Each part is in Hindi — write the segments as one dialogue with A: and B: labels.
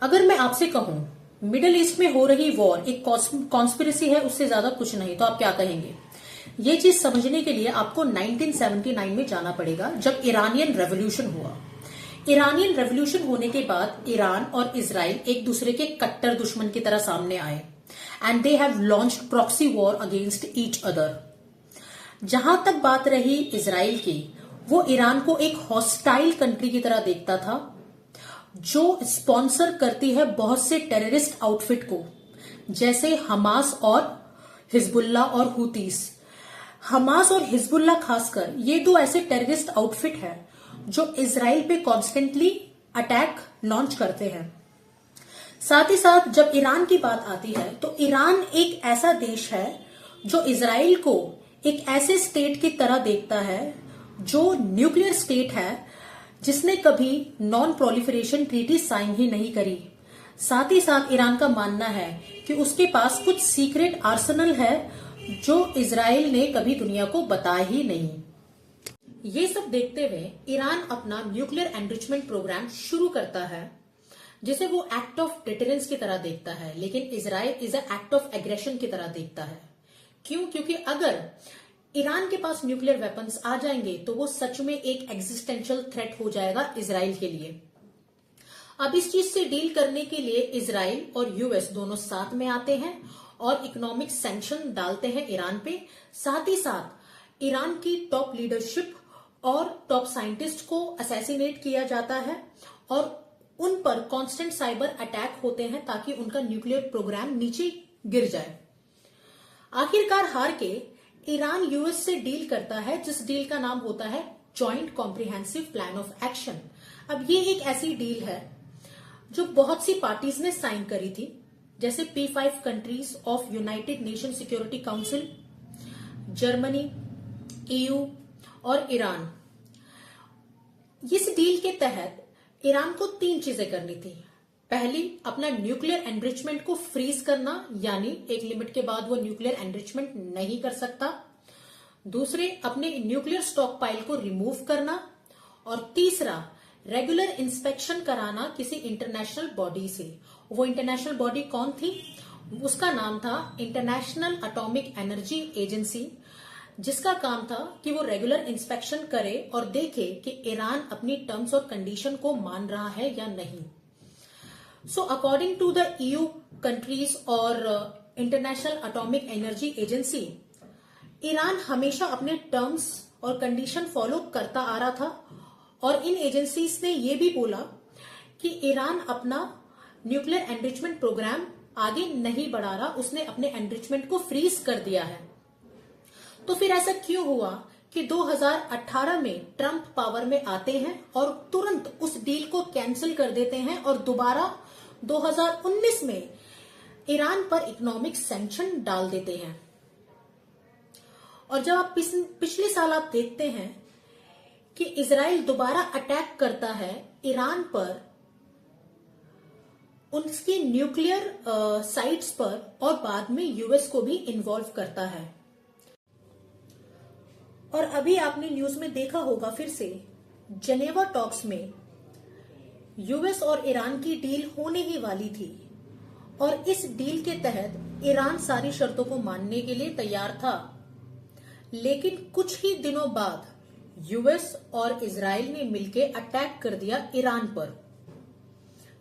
A: अगर मैं आपसे कहूं मिडिल ईस्ट में हो रही वॉर एक कॉन्स्पिरेसी है, उससे ज्यादा कुछ नहीं, तो आप क्या कहेंगे? ये चीज समझने के लिए आपको 1979 में जाना पड़ेगा, जब ईरानियन रेवोल्यूशन हुआ। ईरानियन रेवोल्यूशन होने के बाद ईरान और इजराइल एक दूसरे के कट्टर दुश्मन की तरह सामने आए and they have launched proxy war against each other. जहां तक बात रही इजराइल की, वो ईरान को एक हॉस्टाइल कंट्री की तरह देखता था जो स्पॉन्सर करती है बहुत से टेररिस्ट आउटफिट को, जैसे हमास और हिजबुल्ला और हुतीस। हमास और हिजबुल्ला खासकर ये दो ऐसे टेररिस्ट आउटफिट है जो इजराइल पे कॉन्स्टेंटली अटैक लॉन्च करते हैं। साथ ही साथ जब ईरान की बात आती है तो ईरान एक ऐसा देश है जो इजराइल को एक ऐसे स्टेट की तरह देखता है जो न्यूक्लियर स्टेट है, जिसने कभी नॉन प्रोलिफरेशन ट्रीटी साइन ही नहीं करी। साथ ही साथ ईरान का मानना है कि उसके पास कुछ सीक्रेट आर्सेनल है जो इजराइल ने कभी दुनिया को बताया ही नहीं। ये सब देखते हुए ईरान अपना न्यूक्लियर एनरिचमेंट प्रोग्राम शुरू करता है, जिसे वो एक्ट ऑफ डिटरेंस की तरह देखता है, लेकिन Israel is a act of aggression की तरह देखता है। क्यों? क्योंकि अगर ईरान के पास न्यूक्लियर वेपन्स आ जाएंगे तो वो सच में एक एग्जिस्टेंशियल थ्रेट हो जाएगा इजराइल के लिए। अब इस चीज से डील करने के लिए इजराइल और यूएस दोनों साथ में आते हैं और इकोनॉमिक सैंक्शन डालते हैं ईरान पे। साथ ही साथ ईरान की टॉप लीडरशिप और टॉप साइंटिस्ट को असैसिनेट किया जाता है और उन पर कांस्टेंट साइबर अटैक होते हैं ताकि उनका न्यूक्लियर प्रोग्राम नीचे गिर जाए। आखिरकार हार के ईरान यूएस से डील करता है, जिस डील का नाम होता है joint comprehensive plan of action. अब ये एक ऐसी डील है जो बहुत सी पार्टीज ने साइन करी थी, जैसे P5 countries of United nation security council, Germany, EU और ईरान। इस डील के तहत ईरान को 3 चीजें करनी थी। पहली, अपना न्यूक्लियर एनरिचमेंट को फ्रीज करना, यानी एक लिमिट के बाद वो न्यूक्लियर एनरिचमेंट नहीं कर सकता। दूसरे, अपने न्यूक्लियर स्टॉक पाइल को रिमूव करना। और तीसरा, रेगुलर इंस्पेक्शन कराना किसी इंटरनेशनल बॉडी से। वो इंटरनेशनल बॉडी कौन थी? उसका नाम था इंटरनेशनल एटॉमिक एनर्जी एजेंसी, जिसका काम था कि वो रेगुलर इंस्पेक्शन करे और देखे कि ईरान अपनी टर्म्स और कंडीशन को मान रहा है या नहीं। So according to the EU countries और international atomic energy agency, Iran हमेशा अपने टर्म्स और कंडीशन फॉलो करता आ रहा था और इन एजेंसीज ने ये भी बोला कि ईरान अपना न्यूक्लियर एनरिचमेंट प्रोग्राम आगे नहीं बढ़ा रहा, उसने अपने एनरिचमेंट को फ्रीज कर दिया है। तो फिर ऐसा क्यों हुआ कि 2018 में ट्रंप पावर में आते हैं और तुरंत उस डील को कैंसिल कर देते हैं और दोबारा 2019 में ईरान पर इकोनॉमिक सैंक्शन डाल देते हैं। और जब आप पिछले साल आप देखते हैं कि इजराइल दोबारा अटैक करता है ईरान पर, उसकी न्यूक्लियर साइट्स पर, और बाद में यूएस को भी इन्वॉल्व करता है। और अभी आपने न्यूज में देखा होगा फिर से, जेनेवा टॉक्स में यूएस और ईरान की डील होने ही वाली थी और इस डील के तहत ईरान सारी शर्तों को मानने के लिए तैयार था, लेकिन कुछ ही दिनों बाद यूएस और इजराइल ने मिलकर अटैक कर दिया ईरान पर।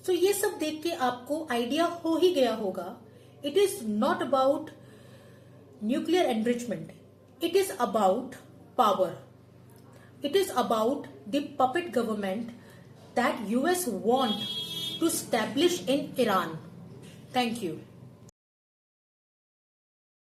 A: तो ये सब देख के आपको आइडिया हो ही गया होगा, it is not about nuclear enrichment, it is about power. It is about the puppet government that US want to establish in Iran. Thank you.